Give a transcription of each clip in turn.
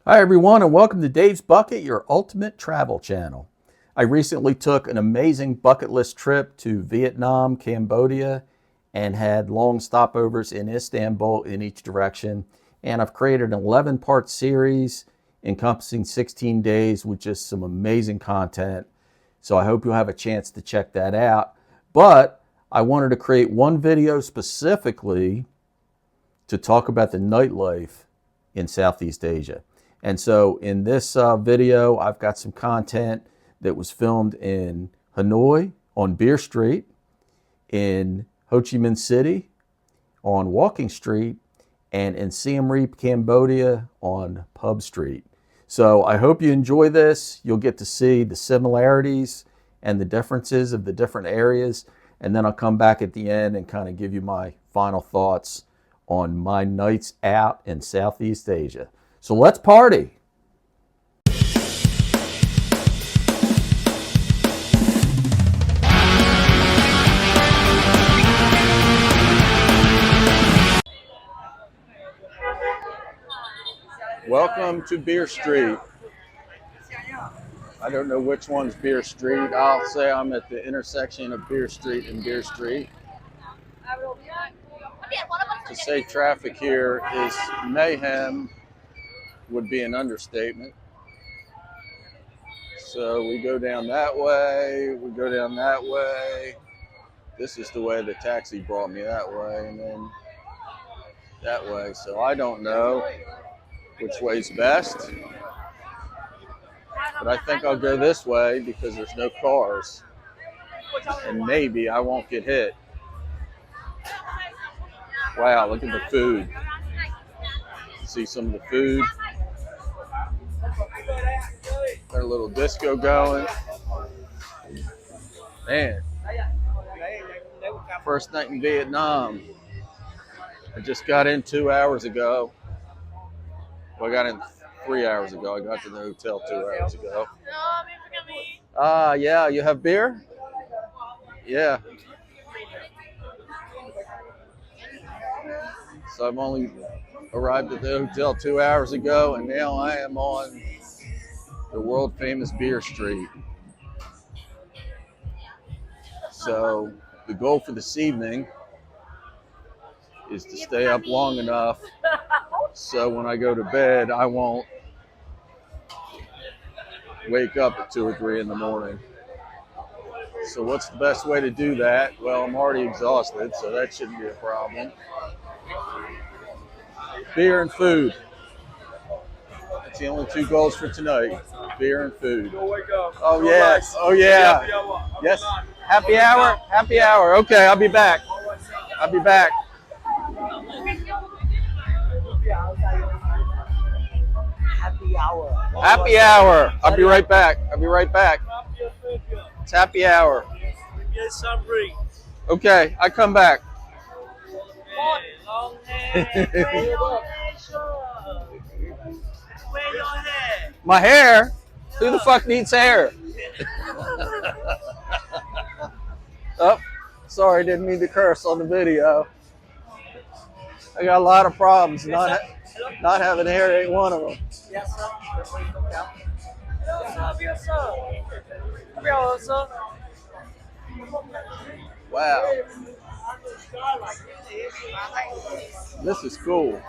Hi everyone, and welcome to Dave's Bucket, your ultimate travel channel. I recently took an amazing bucket list trip to Vietnam, Cambodia, and had long stopovers in Istanbul in each direction. And I've created an 11-part series encompassing 16 days with just some amazing content. So I hope you'll have a chance to check that out. But I wanted to create one video specifically to talk about the nightlife in Southeast Asia. And so in this video, I've got some content that was filmed in Hanoi on Beer Street, in Ho Chi Minh City on Walking Street, and in Siem Reap, Cambodia on Pub Street. So I hope you enjoy this. You'll get to see the similarities and the differences of the different areas. And then I'll come back at the end and kind of give you my final thoughts on my nights out in Southeast Asia. So let's party. Welcome to Beer Street. I don't know which one's Beer Street. I'll say I'm at the intersection of Beer Street and Beer Street. To say traffic here is mayhem would be an understatement. So we go down that way, we go down that way. This is the way the taxi brought me that way, and then that way. So I don't know which way's best, but I think I'll go this way because there's no cars, and maybe I won't get hit. Wow, look at the food. See some of the food. Got a little disco going. Man, first night in Vietnam. I just got in 2 hours ago. Well, I got in 3 hours ago. I got to the hotel 2 hours ago. Yeah, you have beer? Yeah. So I've only arrived at the hotel 2 hours ago, and now I am on the world famous Beer Street. So the goal for this evening is to stay up long enough so when I go to bed, I won't wake up at 2 or 3 in the morning. So what's the best way to do that? Well, I'm already exhausted, so that shouldn't be a problem. Beer and food. That's the only two goals for tonight. Beer and food. Oh yeah. Oh yeah. Yes. Happy hour. Happy hour. Okay, I'll be back. I'll be back. Happy hour. Happy hour. I'll be right back. I'll be right back. It's happy hour. Okay, I come back. My hair? Who the fuck needs hair? Oh, sorry, didn't mean to curse on the video. I got a lot of problems. Not having hair ain't one of them. Yes, sir. Yes, sir. Wow. This is cool.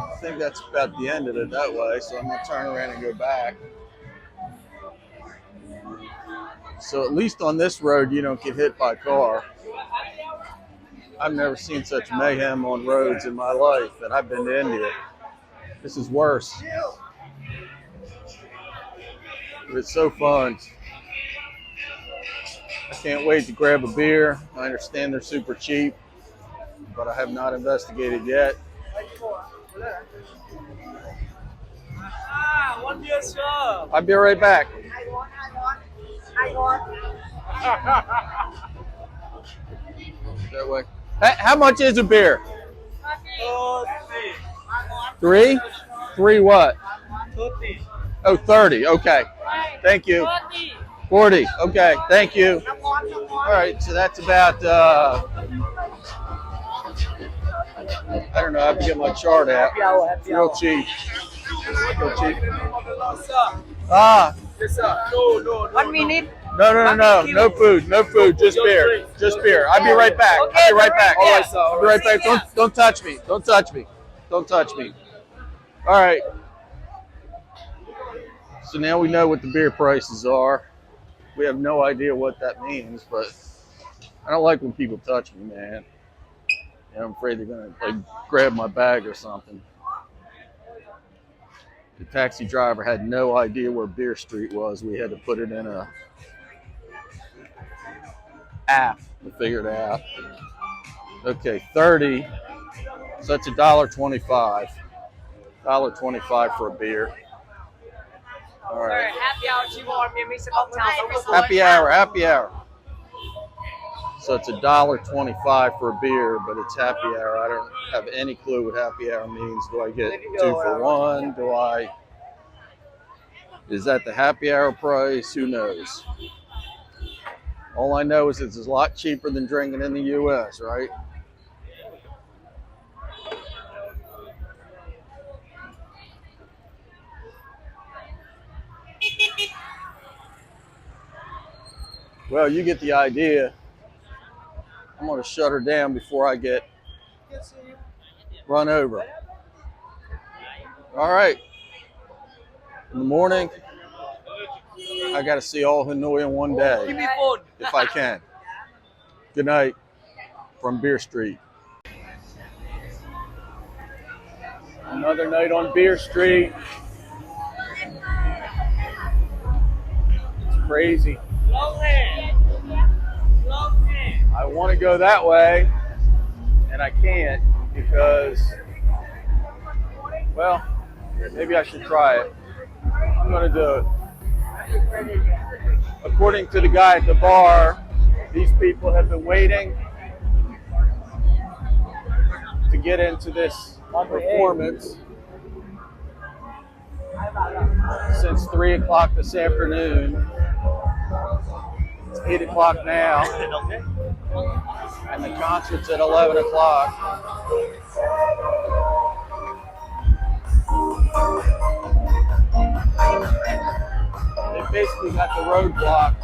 I think that's about the end of it that way, so I'm going to turn around and go back. So at least on this road, you don't get hit by a car. I've never seen such mayhem on roads in my life, and I've been to India. This is worse. But it's so fun. I can't wait to grab a beer. I understand they're super cheap, but I have not investigated yet. I'll be right back. That way. Hey, how much is a beer? 3? 3 what? 30. Oh, 30. Okay. Thank you. 40. Okay. Thank you. All right, so that's about, I don't know, I have to get my chart out. Happy hour, happy Real hour. cheap. Real cheap. Sir. Ah, Yes, sir. No. 1 minute. no food, just beer. Just beer. I'll be right back. Okay, I'll be right back. all right, sir, all I'll be right back. Don't touch me. Don't touch me. Don't touch me. All right. So now we know what the beer prices are. We have no idea what that means, but I don't like when people touch me, man. And I'm afraid they're gonna like grab my bag or something. The taxi driver had no idea where Beer Street was. We had to put it in a app to figure it out. Okay, 30. So that's $1.25. $1.25 for a beer. All right. Happy hour, Chi Minh. Happy hour, happy hour. So it's $1.25 for a beer, but it's happy hour. I don't have any clue what happy hour means. Do I get 2 for 1? Is that the happy hour price? Who knows? All I know is it's a lot cheaper than drinking in the U.S., right? Well, you get the idea. I'm going to shut her down before I get run over. All right. In the morning, I got to see all Hanoi in one day, Give me phone. if I can. Good night from Beer Street. Another night on Beer Street. It's crazy. I want to go that way, and I can't because, well, maybe I should try it. I'm going to do it. According to the guy at the bar, these people have been waiting to get into this performance since 3 o'clock this afternoon. It's 8 o'clock now, and the concert's at 11 o'clock. They basically got the road blocked.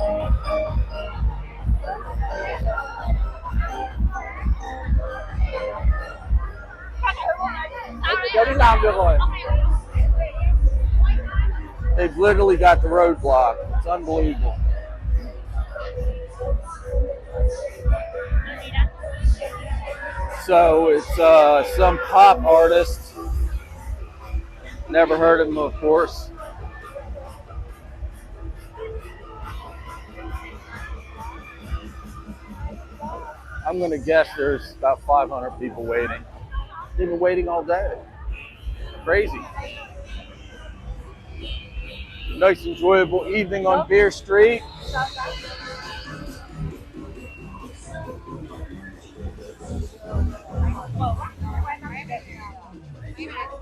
They've literally got the road blocked. It's unbelievable. So it's some pop artist. Never heard of him, of course. I'm going to guess there's about 500 people waiting. They've been waiting all day. Crazy. Nice, enjoyable evening on Beer Street.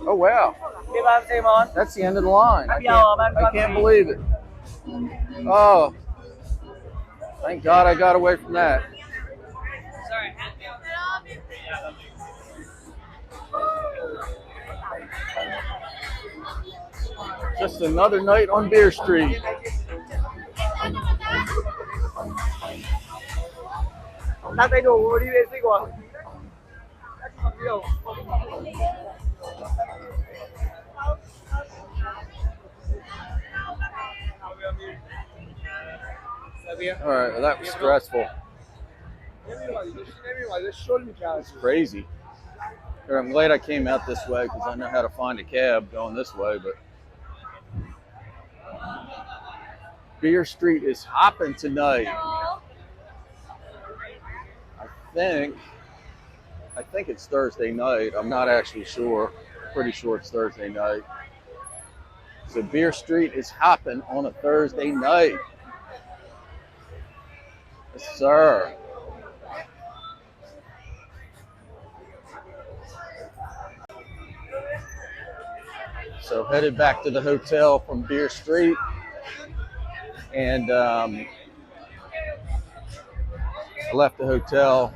Oh, wow. That's the end of the line. I can't believe it. Oh, thank God I got away from that. Just another night on Beer Street. All right, well, that was stressful. It's crazy. I'm glad I came out this way because I know how to find a cab going this way, but Beer Street is hopping tonight. I think it's Thursday night. I'm not actually sure. Pretty sure it's Thursday night. So Beer Street is hopping on a Thursday night. Yes, sir. So headed back to the hotel from Beer Street. And I left the hotel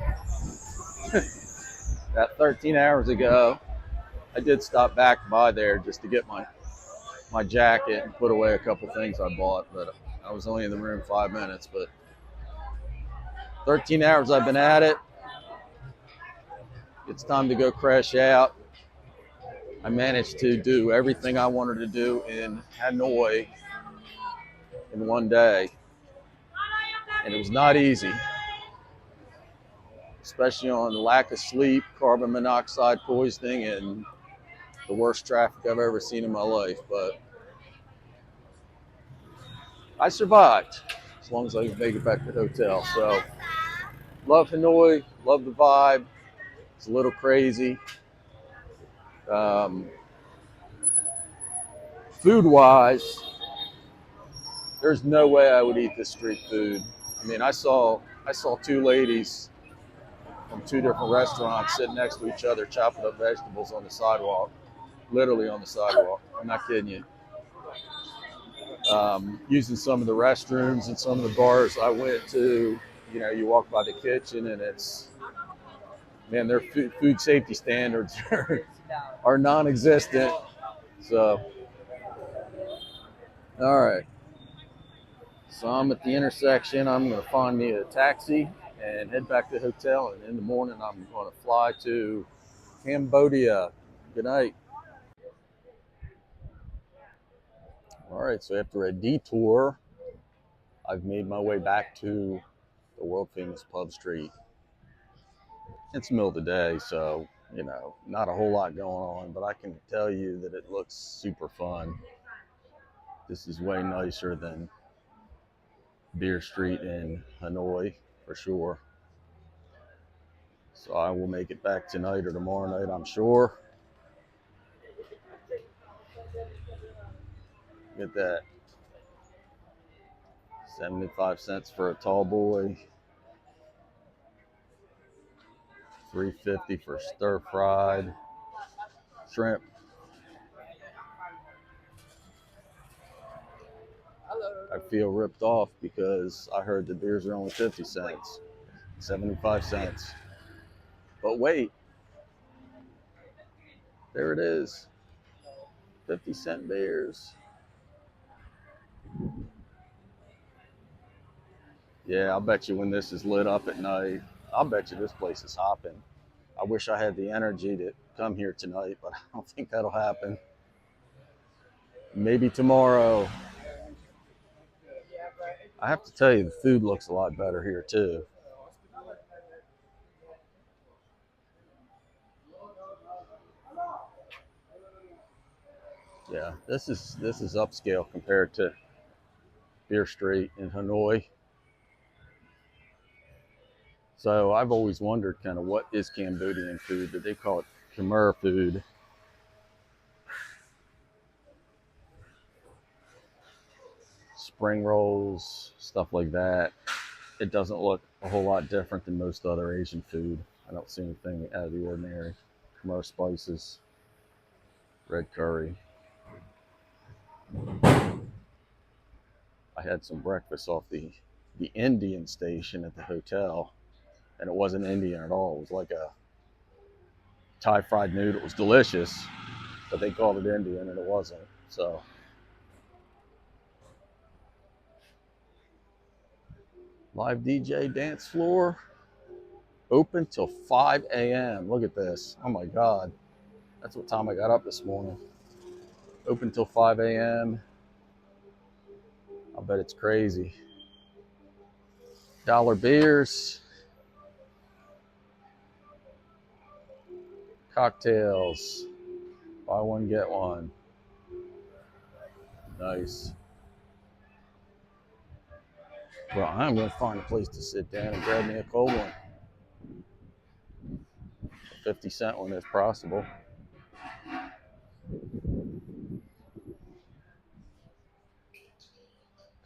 about 13 hours ago. I did stop back by there just to get my jacket and put away a couple things I bought, but I was only in the room 5 minutes. But 13 hours I've been at it. It's time to go crash out. I managed to do everything I wanted to do in Hanoi in one day, and it was not easy, especially on the lack of sleep, carbon monoxide poisoning, and the worst traffic I've ever seen in my life. But I survived as long as I could make it back to the hotel. So love Hanoi, love the vibe. It's a little crazy. Food-wise, there's no way I would eat this street food. I mean, I saw two ladies from two different restaurants sitting next to each other chopping up vegetables on the sidewalk, literally on the sidewalk. I'm not kidding you. Using some of the restrooms and some of the bars I went to, you walk by the kitchen and it's, man, their food safety standards are non-existent. So, all right. So I'm at the intersection. I'm going to find me a taxi and head back to the hotel. And in the morning, I'm going to fly to Cambodia. Good night. All right. So after a detour, I've made my way back to the world famous pub street. It's the middle of the day, so, not a whole lot going on, but I can tell you that it looks super fun. This is way nicer than Beer Street in Hanoi, for sure. So I will make it back tonight or tomorrow night, I'm sure. Get that. 75 cents for a tall boy. $3.50 for stir fried shrimp. I feel ripped off because I heard the beers are only 50 cents, 75 cents. But wait, there it is. 50-cent beers. Yeah, I'll bet you when this is lit up at night, I'll bet you this place is hopping. I wish I had the energy to come here tonight, but I don't think that'll happen. Maybe tomorrow. I have to tell you, the food looks a lot better here too. Yeah, this is upscale compared to Beer Street in Hanoi. So I've always wondered kind of what is Cambodian food, but they call it Khmer food. Spring rolls, stuff like that. It doesn't look a whole lot different than most other Asian food. I don't see anything out of the ordinary. Khmer spices, red curry. I had some breakfast off the Indian station at the hotel, and it wasn't Indian at all. It was like a Thai fried noodle. It was delicious, but they called it Indian, and it wasn't. So, live DJ dance floor, open till 5 a.m. Look at this. Oh my God. That's what time I got up this morning. Open till 5 a.m. I bet it's crazy. Dollar beers, cocktails, buy one, get one. Nice. Well, I'm going to find a place to sit down and grab me a cold one. A 50-cent one if possible.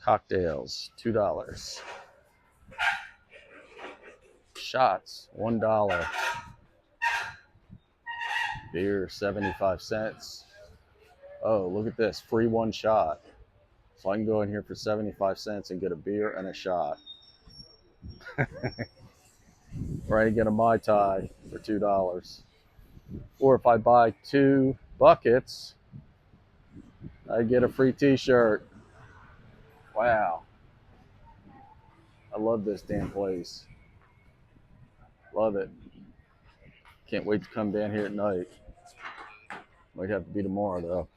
Cocktails, $2. Shots, $1. Beer, 75 cents. Oh, look at this, free one shot. So I can go in here for 75 cents and get a beer and a shot. where I get a Mai Tai for $2. Or if I buy 2 buckets, I get a free t-shirt. Wow. I love this damn place. Love it. Can't wait to come down here at night. Might have to be tomorrow though.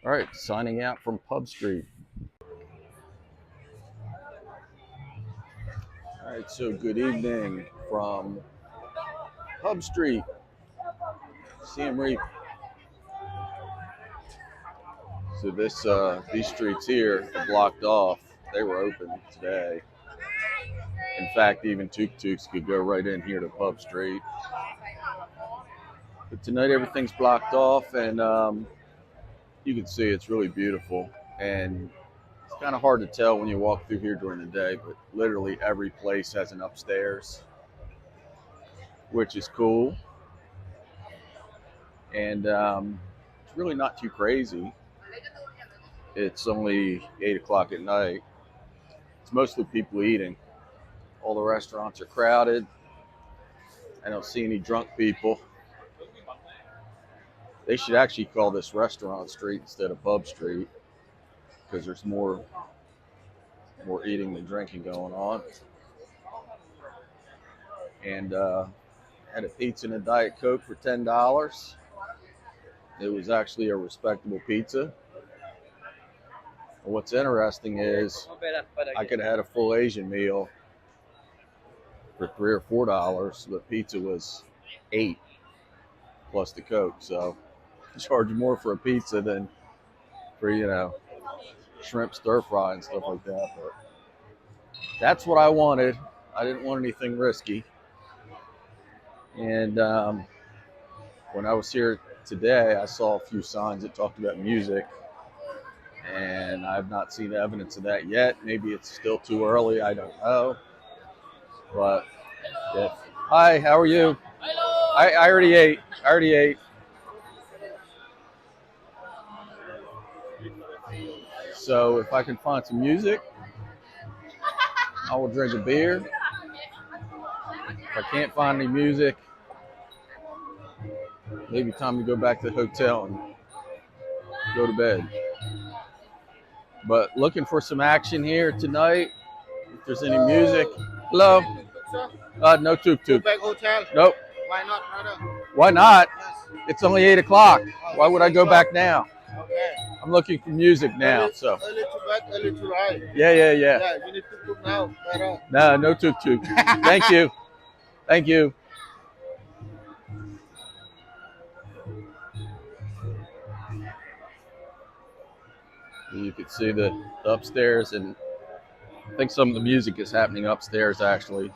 All right, signing out from Pub Street. All right, so good evening from Pub Street, Siem Reap. So these streets here are blocked off. They were open today. In fact, even tuk-tuks could go right in here to Pub Street. But tonight everything's blocked off, and you can see it's really beautiful. And it's kind of hard to tell when you walk through here during the day, but literally every place has an upstairs, which is cool. And it's really not too crazy. It's only 8 o'clock at night. It's mostly people eating. All the restaurants are crowded. I don't see any drunk people. They should actually call this Restaurant Street instead of Pub Street, because there's more eating than drinking going on. And had a pizza and a Diet Coke for $10. It was actually a respectable pizza. And what's interesting is I could have had a full Asian meal for $3 or $4. The pizza was $8 plus the Coke. So charge more for a pizza than for, shrimp stir fry and stuff like that. But that's what I wanted. I didn't want anything risky. And when I was here today, I saw a few signs that talked about music, and I've not seen evidence of that yet. Maybe it's still too early. I don't know. But yeah. Hi, how are you? Hello. I already ate. So if I can find some music, I will drink a beer. If I can't find any music, maybe time to go back to the hotel and go to bed. But looking for some action here tonight. If there's any music. Hello? No tuk-tuk. Back hotel. Nope. Why not, brother? Why not? Yes. It's only 8 o'clock. Why would I go back now? Okay. I'm looking for music now. Early, So. Early to back, early to ride. Yeah. Yeah, you need to cook now, brother. No tuk-tuk. Thank you. Thank you. You can see the upstairs, and I think some of the music is happening upstairs actually.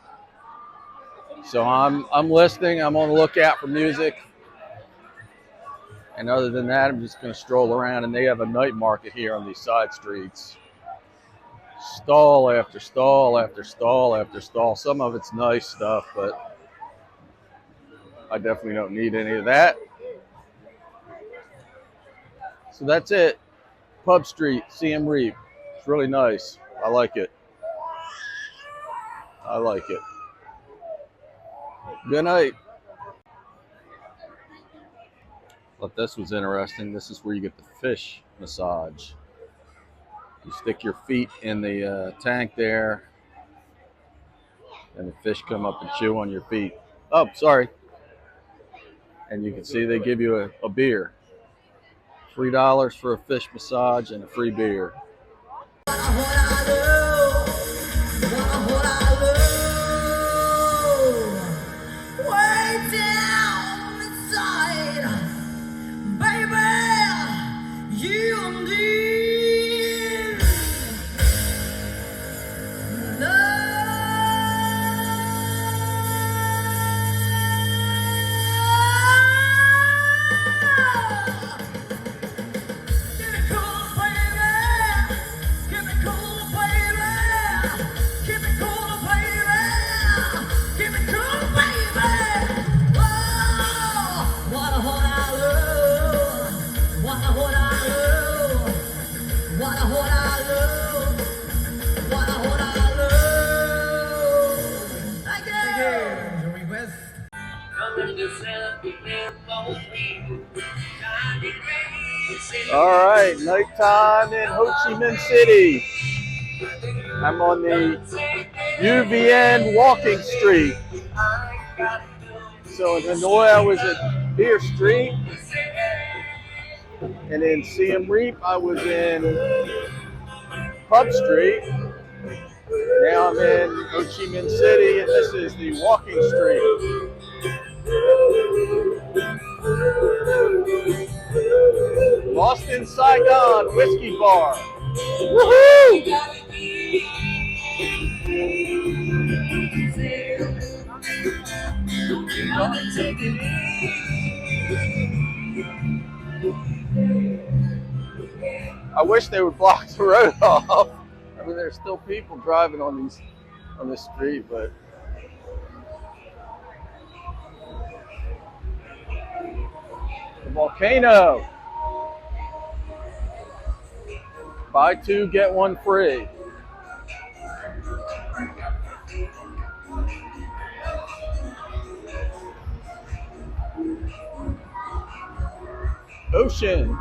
So I'm listening. I'm on the lookout for music. And other than that, I'm just going to stroll around, and they have a night market here on these side streets. Stall after stall after stall after stall. Some of it's nice stuff, but I definitely don't need any of that. So that's it. Pub Street, Siem Reap. It's really nice. I like it. Good night. Thought this was interesting. This is where you get the fish massage. You stick your feet in the tank there, and the fish come up and chew on your feet. Oh, sorry. And you can see they give you a beer. $3 for a fish massage and a free beer. All right, nighttime in Ho Chi Minh City. I'm on the Bui Vien walking street. So in Hanoi, I was at Beer Street, and in Siem Reap, I was in Pub Street. Now I'm in Ho Chi Minh City, and this is the walking street. Lost in Saigon Whiskey Bar. Woohoo! I wish they would block the road off. I mean, there's still people driving on this street, but the volcano. Buy two, get one free. Ocean.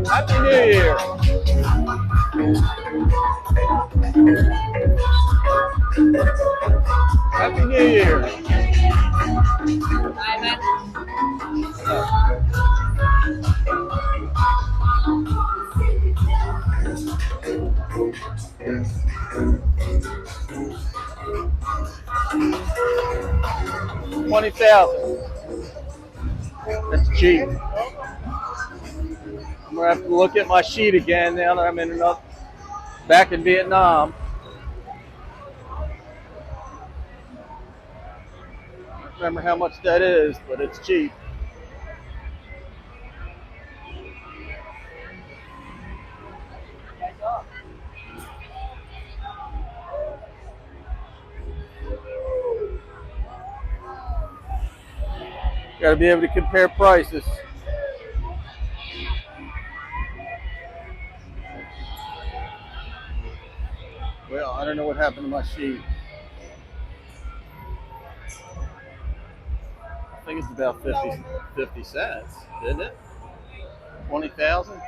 Happy New Year. Happy New Year. $20,000. That's cheap. I'm gonna have to look at my sheet again now that I'm back in Vietnam. I don't remember how much that is, but it's cheap. Got to be able to compare prices. Well, I don't know what happened to my sheet. I think it's about 50 cents, isn't it? 20,000?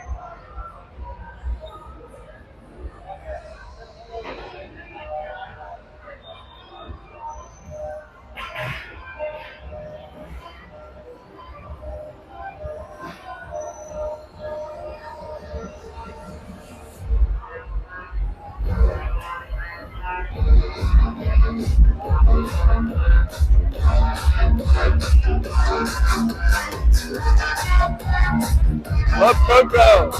Love Coco.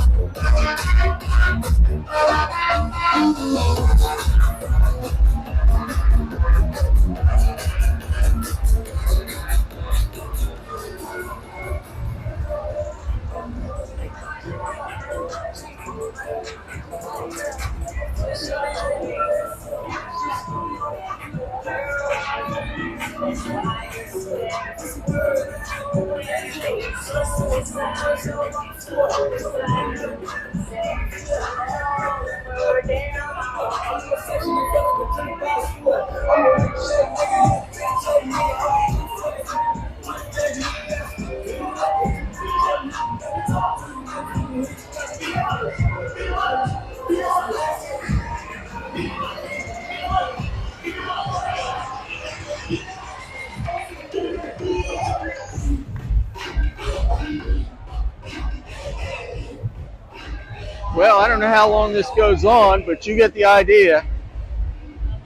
Well, I don't know how long this goes on, but you get the idea.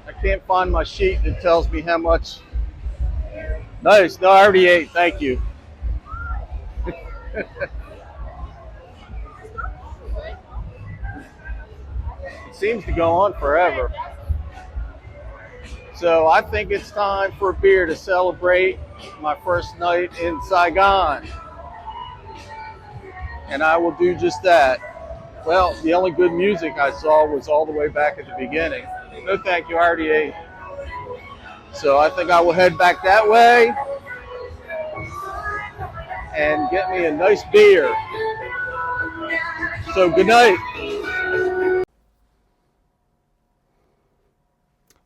I can't find my sheet that tells me how much. Nice. No, I already ate. Thank you. It seems to go on forever. So I think it's time for a beer to celebrate my first night in Saigon. And I will do just that. Well, the only good music I saw was all the way back at the beginning. No, thank you. I already ate. So I think I will head back that way and get me a nice beer. So good night.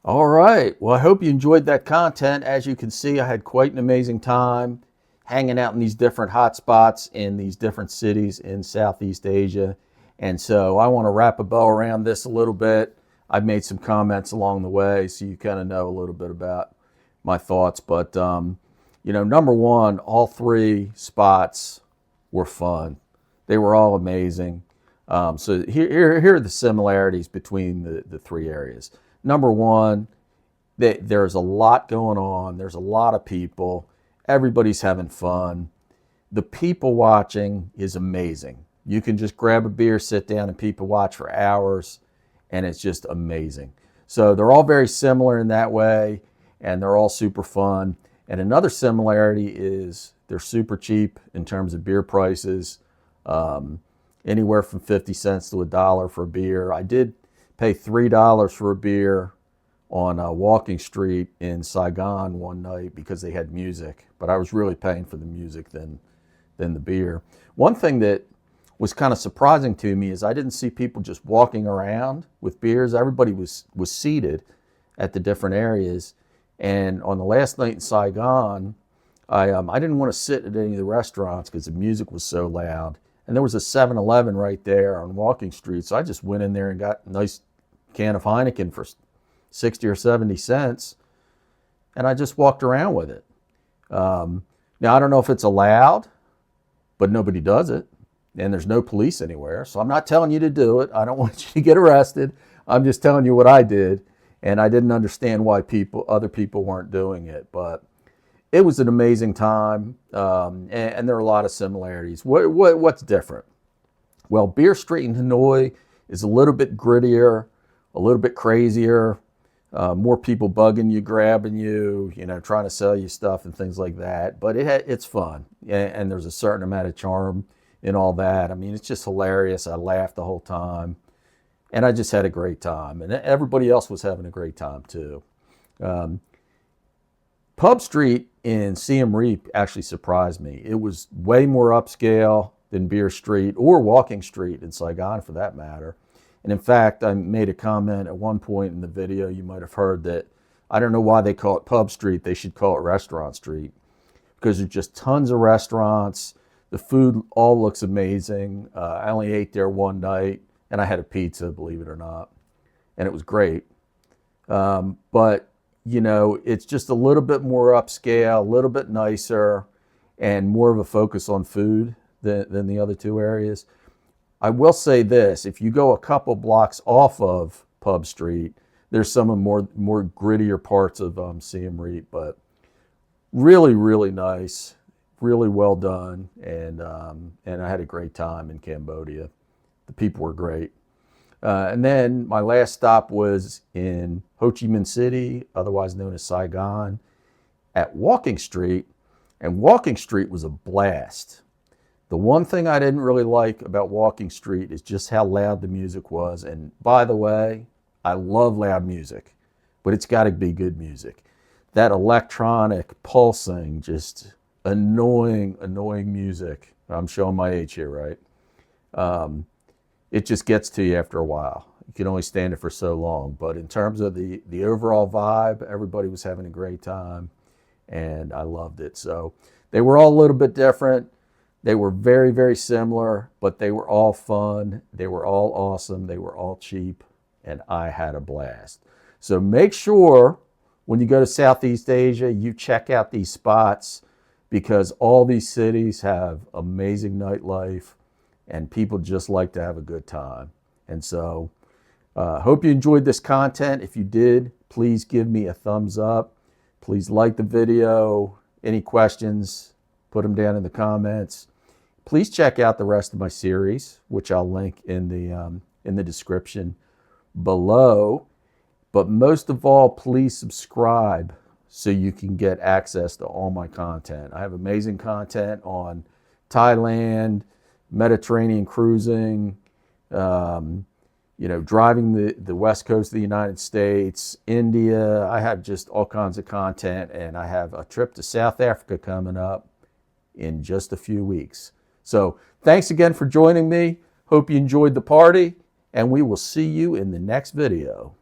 All right. Well, I hope you enjoyed that content. As you can see, I had quite an amazing time hanging out in these different hot spots in these different cities in Southeast Asia. And so I want to wrap a bow around this a little bit. I've made some comments along the way, so you kind of know a little bit about my thoughts. But, number one, all three spots were fun. They were all amazing. So here are the similarities between the three areas. Number one, there's a lot going on. There's a lot of people. Everybody's having fun. The people watching is amazing. You can just grab a beer, sit down, and people watch for hours, and it's just amazing. So they're all very similar in that way, and they're all super fun. And another similarity is they're super cheap in terms of beer prices, anywhere from 50 cents to $1 for a beer. I did pay $3 for a beer on Walking Street in Saigon one night because they had music, but I was really paying for the music than the beer. One thing that was kind of surprising to me is I didn't see people just walking around with beers. Everybody was seated at the different areas. And on the last night in Saigon, I didn't want to sit at any of the restaurants because the music was so loud. And there was a 7-Eleven right there on Walking Street, so I just went in there and got a nice can of Heineken for 60 or 70 cents, and I just walked around with it. Now, I don't know if it's allowed, but nobody does it, and there's no police anywhere, so I'm not telling you to do it. I don't want you to get arrested. I'm just telling you what I did, and I didn't understand why other people weren't doing it, but it was an amazing time, and there are a lot of similarities. What's different? Well, Beer Street in Hanoi is a little bit grittier, a little bit crazier, more people bugging you, grabbing you, trying to sell you stuff and things like that. But it's fun, and there's a certain amount of charm in all that. I mean, it's just hilarious. I laughed the whole time, and I just had a great time. And everybody else was having a great time, too. Pub Street in Siem Reap actually surprised me. It was way more upscale than Beer Street or Walking Street in Saigon, for that matter. And in fact, I made a comment at one point in the video, you might have heard, that I don't know why they call it Pub Street. They should call it Restaurant Street, because there's just tons of restaurants. The food all looks amazing. I only ate there one night, and I had a pizza, believe it or not, and it was great. But, it's just a little bit more upscale, a little bit nicer, and more of a focus on food than the other two areas. I will say this, if you go a couple blocks off of Pub Street, there's some of more grittier parts of Siem Reap, but really, really nice, really well done, and I had a great time in Cambodia. The people were great. And then my last stop was in Ho Chi Minh City, otherwise known as Saigon, at Walking Street, and Walking Street was a blast. The one thing I didn't really like about Walking Street is just how loud the music was. And by the way, I love loud music, but it's got to be good music. That electronic pulsing, just annoying music. I'm showing my age here, right? It just gets to you after a while. You can only stand it for so long. But in terms of the overall vibe, everybody was having a great time, and I loved it. So they were all a little bit different. They were very, very similar, but they were all fun. They were all awesome. They were all cheap, and I had a blast. So make sure when you go to Southeast Asia, you check out these spots, because all these cities have amazing nightlife, and people just like to have a good time. And so hope you enjoyed this content. If you did, please give me a thumbs up. Please like the video. Any questions, put them down in the comments. Please check out the rest of my series, which I'll link in the description below. But most of all, please subscribe so you can get access to all my content. I have amazing content on Thailand, Mediterranean cruising, you know, driving the west coast of the United States, India. I have just all kinds of content, and I have a trip to South Africa coming up in just a few weeks. So thanks again for joining me. Hope you enjoyed the party, and we will see you in the next video.